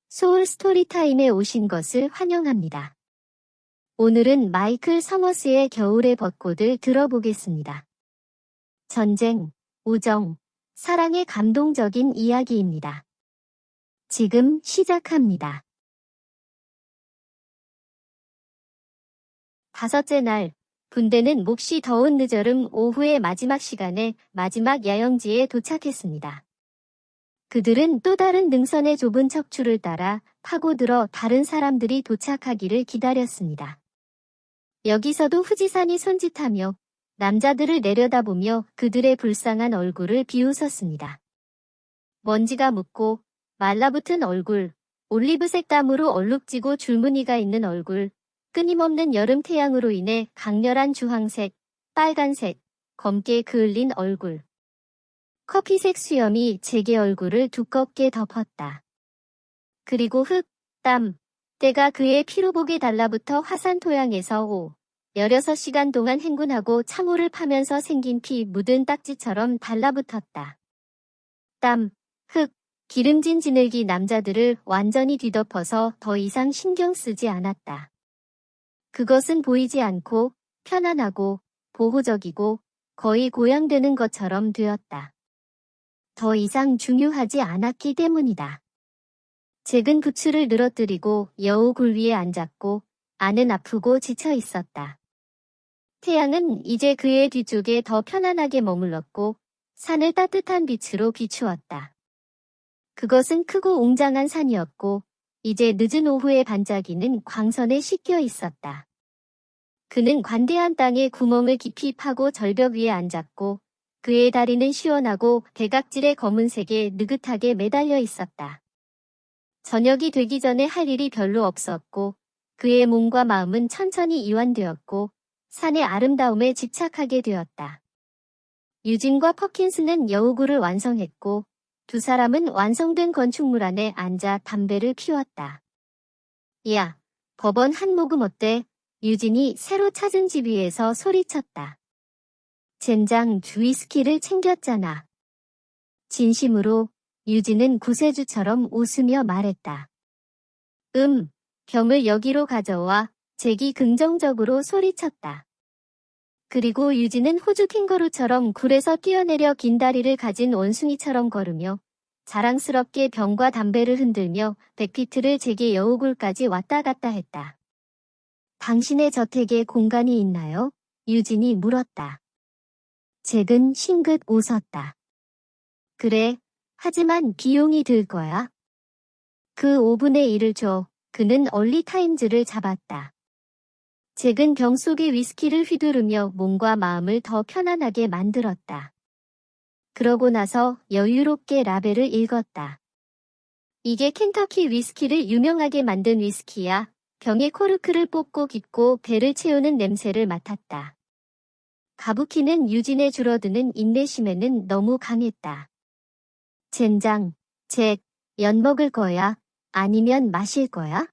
소울 스토리타임에 오신 것을 환영합니다. 오늘은 마이클 서머스의 겨울의 벚꽃을 들어보겠습니다. 전쟁, 우정, 사랑의 감동적인 이야기입니다. 지금 시작합니다. 다섯째 날, 군대는 몹시 더운 늦여름 오후의 마지막 시간에 마지막 야영지에 도착했습니다. 그들은 또 다른 능선의 좁은 척추를 따라 파고들어 다른 사람들이 도착하기를 기다렸습니다. 여기서도 후지산이 손짓하며 남자들을 내려다보며 그들의 불쌍한 얼굴을 비웃었습니다. 먼지가 묻고 말라붙은 얼굴, 올리브색 땀으로 얼룩지고 줄무늬가 있는 얼굴, 끊임없는 여름 태양으로 인해 강렬한 주황색, 빨간색, 검게 그을린 얼굴. 커피색 수염이 제게 얼굴을 두껍게 덮었다. 그리고 흙, 땀, 때가 그의 피로복에 달라붙어 화산 토양에서 16시간 동안 행군하고 참호를 파면서 생긴 피 묻은 딱지처럼 달라붙었다. 땀, 흙, 기름진 지늘기 남자들을 완전히 뒤덮어서 더 이상 신경 쓰지 않았다. 그것은 보이지 않고 편안하고 보호적이고 거의 고양되는 것처럼 되었다. 더 이상 중요하지 않았기 때문이다. 잭은 부츠를 늘어뜨리고 여우 굴 위에 앉았고 안은 아프고 지쳐 있었다. 태양은 이제 그의 뒤쪽에 더 편안하게 머물렀고 산을 따뜻한 빛으로 비추었다. 그것은 크고 웅장한 산이었고 이제 늦은 오후의 반짝이는 광선에 씻겨 있었다. 그는 관대한 땅에 구멍을 깊이 파고 절벽 위에 앉았고 그의 다리는 시원하고 대각질의 검은색에 느긋하게 매달려 있었다. 저녁이 되기 전에 할 일이 별로 없었고 그의 몸과 마음은 천천히 이완되었고 산의 아름다움에 집착하게 되었다. 유진과 퍼킨스는 여우굴을 완성했고 두 사람은 완성된 건축물 안에 앉아 담배를 피웠다. 야, 버번 한 모금 어때? 유진이 새로 찾은 집 위에서 소리쳤다. 젠장 위스키를 챙겼잖아. 진심으로 유진은 구세주처럼 웃으며 말했다. 병을 여기로 가져와. 잭이 긍정적으로 소리쳤다. 그리고 유진은 호주 캥거루처럼 굴에서 뛰어내려 긴 다리를 가진 원숭이처럼 걸으며 자랑스럽게 병과 담배를 흔들며 100피트를 잭의 여우굴까지 왔다 갔다 했다. 당신의 저택에 공간이 있나요? 유진이 물었다. 잭은 싱긋 웃었다. 그래, 하지만 비용이 들 거야. 그 5분의 1을 줘. 그는 얼리타임즈를 잡았다. 잭은 병 속의 위스키를 휘두르며 몸과 마음을 더 편안하게 만들었다. 그러고 나서 여유롭게 라벨을 읽었다. 이게 켄터키 위스키를 유명하게 만든 위스키야. 병에 코르크를 뽑고 깊고 배를 채우는 냄새를 맡았다. 가부키는 유진의 줄어드는 인내심에는 너무 강했다. 젠장, 잭, 연 먹을 거야? 아니면 마실 거야?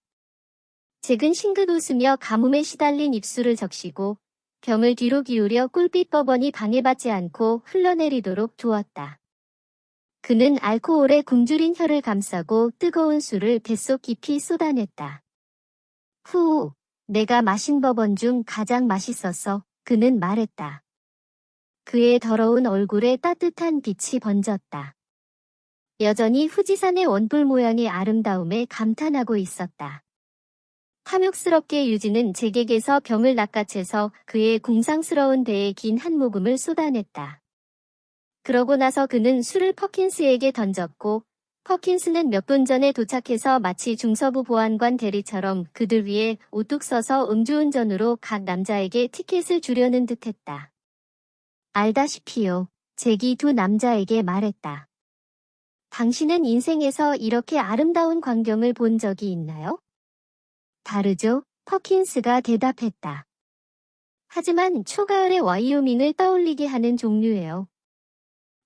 잭은 싱긋 웃으며 가뭄에 시달린 입술을 적시고 병을 뒤로 기울여 꿀빛 버번이 방해받지 않고 흘러내리도록 두었다. 그는 알코올에 굶주린 혀를 감싸고 뜨거운 술을 뱃속 깊이 쏟아냈다. 후, 내가 마신 버번 중 가장 맛있었어. 그는 말했다. 그의 더러운 얼굴에 따뜻한 빛이 번졌다. 여전히 후지산의 원뿔 모양의 아름다움에 감탄하고 있었다. 탐욕스럽게 유진은 잭에게서 병을 낚아채서 그의 궁상스러운 배에 긴 한 모금을 쏟아냈다. 그러고 나서 그는 술을 퍼킨스에게 던졌고 퍼킨스는 몇 분 전에 도착해서 마치 중서부 보안관 대리처럼 그들 위에 우뚝 서서 음주운전으로 각 남자에게 티켓을 주려는 듯했다. 알다시피요. 잭이 두 남자에게 말했다. 당신은 인생에서 이렇게 아름다운 광경을 본 적이 있나요? 다르죠? 퍼킨스가 대답했다. 하지만 초가을의 와이오밍을 떠올리게 하는 종류예요.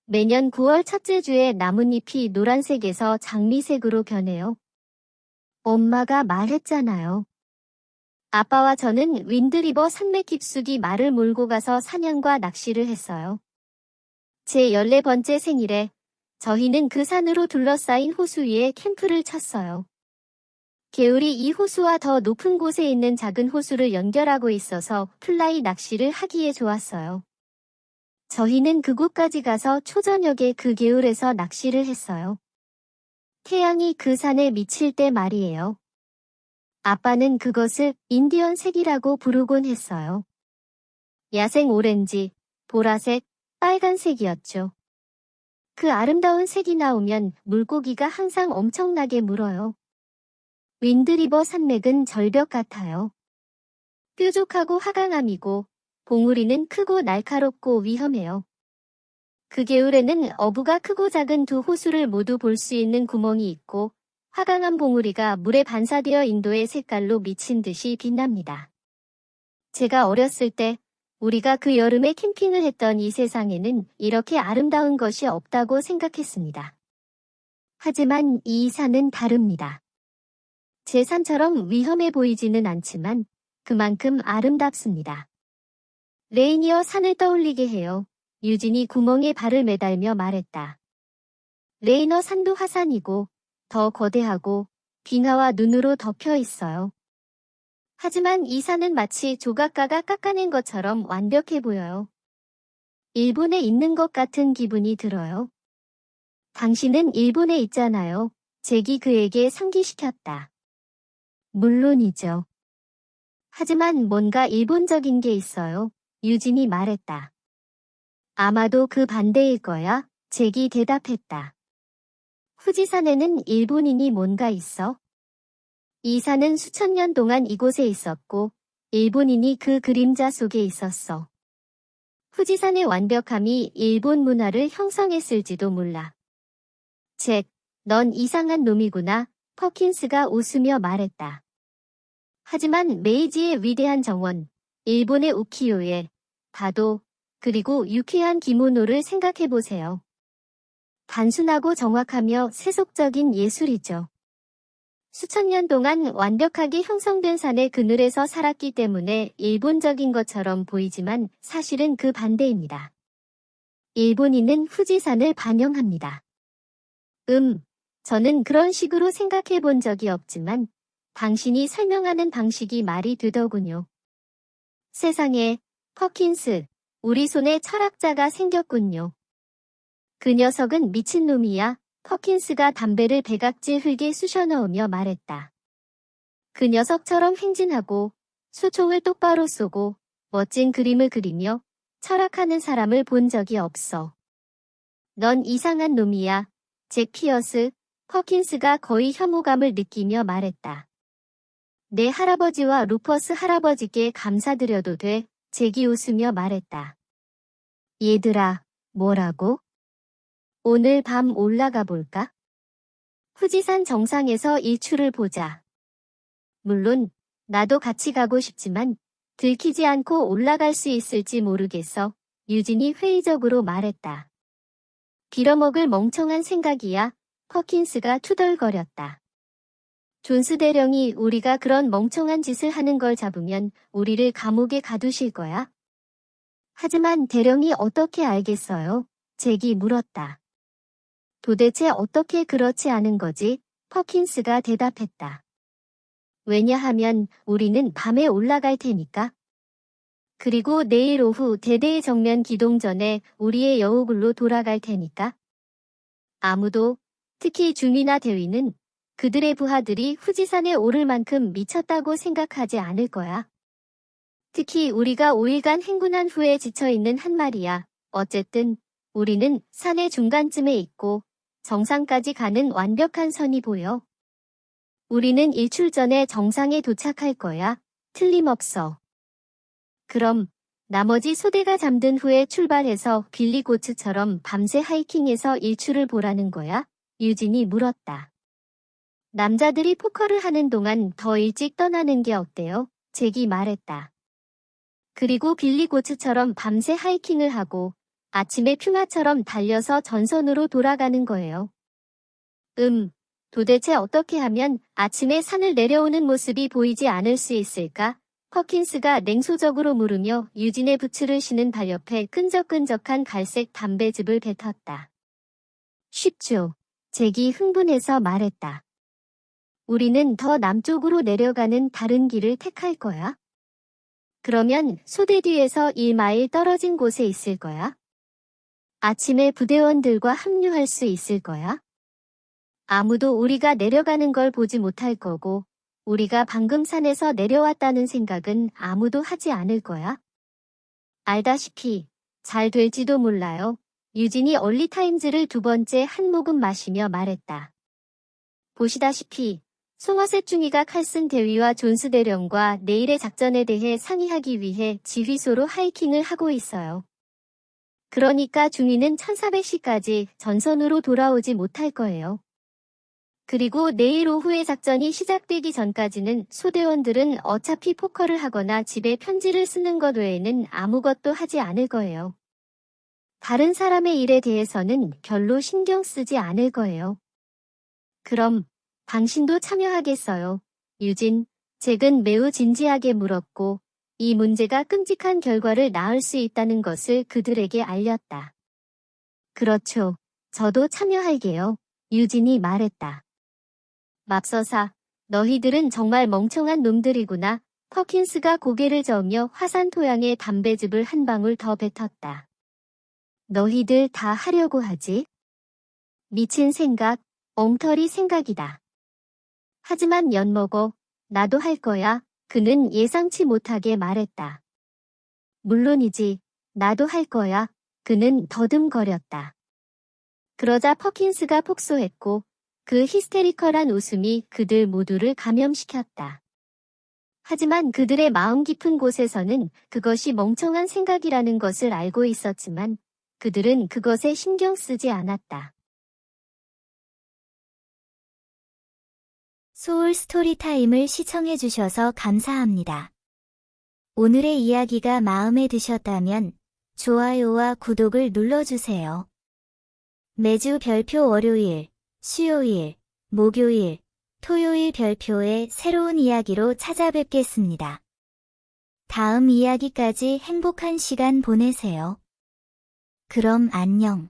매년 9월 첫째 주에 나뭇잎이 노란색에서 장미색으로 변해요. 엄마가 말했잖아요. 아빠와 저는 윈드리버 산맥 깊숙이 말을 몰고 가서 사냥과 낚시를 했어요. 제 14번째 생일에 저희는 그 산으로 둘러싸인 호수 위에 캠프를 쳤어요. 개울이 이 호수와 더 높은 곳에 있는 작은 호수를 연결하고 있어서 플라이 낚시를 하기에 좋았어요. 저희는 그곳까지 가서 초저녁에 그 개울에서 낚시를 했어요. 태양이 그 산에 미칠 때 말이에요. 아빠는 그것을 인디언 색이라고 부르곤 했어요. 야생 오렌지, 보라색, 빨간색이었죠. 그 아름다운 색이 나오면 물고기가 항상 엄청나게 물어요. 윈드리버 산맥은 절벽 같아요. 뾰족하고 화강암이고 봉우리는 크고 날카롭고 위험해요. 그 개울에는 어부가 크고 작은 두 호수를 모두 볼 수 있는 구멍이 있고 화강암 봉우리가 물에 반사되어 인도의 색깔로 미친 듯이 빛납니다. 제가 어렸을 때 우리가 그 여름에 캠핑을 했던 이 세상에는 이렇게 아름다운 것이 없다고 생각했습니다. 하지만 이 산은 다릅니다. 제 산처럼 위험해 보이지는 않지만 그만큼 아름답습니다. 레이니어 산을 떠올리게 해요. 유진이 구멍에 발을 매달며 말했다. 레이너 산도 화산이고 더 거대하고 빙하와 눈으로 덮여 있어요. 하지만 이 산은 마치 조각가가 깎아낸 것처럼 완벽해 보여요. 일본에 있는 것 같은 기분이 들어요. 당신은 일본에 있잖아요. 잭이 그에게 상기시켰다. 물론이죠. 하지만 뭔가 일본적인 게 있어요. 유진이 말했다. 아마도 그 반대일 거야. 잭이 대답했다. 후지산에는 일본인이 뭔가 있어? 이 산은 수천 년 동안 이곳에 있었고 일본인이 그 그림자 속에 있었어. 후지산의 완벽함이 일본 문화를 형성했을지도 몰라. 잭, 넌 이상한 놈이구나. 퍼킨스가 웃으며 말했다. 하지만 메이지의 위대한 정원, 일본의 우키요에, 바도, 그리고 유쾌한 기모노를 생각해보세요. 단순하고 정확하며 세속적인 예술이죠. 수천 년 동안 완벽하게 형성된 산의 그늘에서 살았기 때문에 일본적인 것처럼 보이지만 사실은 그 반대입니다. 일본인은 후지산을 반영합니다. 저는 그런 식으로 생각해 본 적이 없지만 당신이 설명하는 방식이 말이 되더군요. 세상에, 퍼킨스, 우리 손에 철학자가 생겼군요. 그 녀석은 미친놈이야. 퍼킨스가 담배를 백악질 흙에 쑤셔 넣으며 말했다. 그 녀석처럼 행진하고 수총을 똑바로 쏘고 멋진 그림을 그리며 철학하는 사람을 본 적이 없어. 넌 이상한 놈이야. 잭 피어스, 퍼킨스가 거의 혐오감을 느끼며 말했다. 내 할아버지와 루퍼스 할아버지께 감사드려도 돼. 잭이 웃으며 말했다. 얘들아, 뭐라고? 오늘 밤 올라가 볼까? 후지산 정상에서 일출을 보자. 물론 나도 같이 가고 싶지만 들키지 않고 올라갈 수 있을지 모르겠어. 유진이 회의적으로 말했다. 빌어먹을 멍청한 생각이야. 퍼킨스가 투덜거렸다. 존스 대령이 우리가 그런 멍청한 짓을 하는 걸 잡으면 우리를 감옥에 가두실 거야? 하지만 대령이 어떻게 알겠어요? 잭이 물었다. 도대체 어떻게 그렇지 않은 거지? 퍼킨스가 대답했다. 왜냐하면 우리는 밤에 올라갈 테니까. 그리고 내일 오후 대대의 정면 기동 전에 우리의 여우굴로 돌아갈 테니까. 아무도, 특히 중위나 대위는 그들의 부하들이 후지산에 오를 만큼 미쳤다고 생각하지 않을 거야. 특히 우리가 5일간 행군한 후에 지쳐있는 한 말이야. 어쨌든 우리는 산의 중간쯤에 있고 정상까지 가는 완벽한 선이 보여. 우리는 일출 전에 정상에 도착할 거야. 틀림없어. 그럼 나머지 소대가 잠든 후에 출발해서 빌리 고츠처럼 밤새 하이킹해서 일출을 보라는 거야? 유진이 물었다. 남자들이 포커를 하는 동안 더 일찍 떠나는 게 어때요? 잭이 말했다. 그리고 빌리 고츠처럼 밤새 하이킹을 하고 아침에 퓨마처럼 달려서 전선으로 돌아가는 거예요. 도대체 어떻게 하면 아침에 산을 내려오는 모습이 보이지 않을 수 있을까? 퍼킨스가 냉소적으로 물으며 유진의 부츠를 신은 발 옆에 끈적끈적한 갈색 담배즙을 뱉었다. 쉽죠. 잭이 흥분해서 말했다. 우리는 더 남쪽으로 내려가는 다른 길을 택할 거야. 그러면 소대 뒤에서 1마일 떨어진 곳에 있을 거야. 아침에 부대원들과 합류할 수 있을 거야. 아무도 우리가 내려가는 걸 보지 못할 거고, 우리가 방금 산에서 내려왔다는 생각은 아무도 하지 않을 거야. 알다시피 잘 될지도 몰라요. 유진이 얼리타임즈를 두 번째 한 모금 마시며 말했다. 보시다시피 송어셋 중위가 칼슨 대위와 존스 대령과 내일의 작전에 대해 상의하기 위해 지휘소로 하이킹을 하고 있어요. 그러니까 중위는 1400시까지 전선으로 돌아오지 못할 거예요. 그리고 내일 오후에 작전이 시작되기 전까지는 소대원들은 어차피 포커를 하거나 집에 편지를 쓰는 것 외에는 아무것도 하지 않을 거예요. 다른 사람의 일에 대해서는 별로 신경 쓰지 않을 거예요. 그럼 당신도 참여하겠어요? 유진, 잭은 매우 진지하게 물었고 이 문제가 끔찍한 결과를 낳을 수 있다는 것을 그들에게 알렸다. 그렇죠. 저도 참여할게요. 유진이 말했다. 맙서사, 너희들은 정말 멍청한 놈들이구나. 퍼킨스가 고개를 저으며 화산 토양에 담배즙을 한 방울 더 뱉었다. 너희들 다 하려고 하지? 미친 생각, 엉터리 생각이다. 하지만 엿먹어. 나도 할 거야. 그는 예상치 못하게 말했다. 물론이지. 나도 할 거야. 그는 더듬거렸다. 그러자 퍼킨스가 폭소했고 그 히스테리컬한 웃음이 그들 모두를 감염시켰다. 하지만 그들의 마음 깊은 곳에서는 그것이 멍청한 생각이라는 것을 알고 있었지만 그들은 그것에 신경 쓰지 않았다. 소울 스토리타임을 시청해주셔서 감사합니다. 오늘의 이야기가 마음에 드셨다면 좋아요와 구독을 눌러주세요. 매주 별표 월요일, 수요일, 목요일, 토요일 별표의 새로운 이야기로 찾아뵙겠습니다. 다음 이야기까지 행복한 시간 보내세요. 그럼 안녕.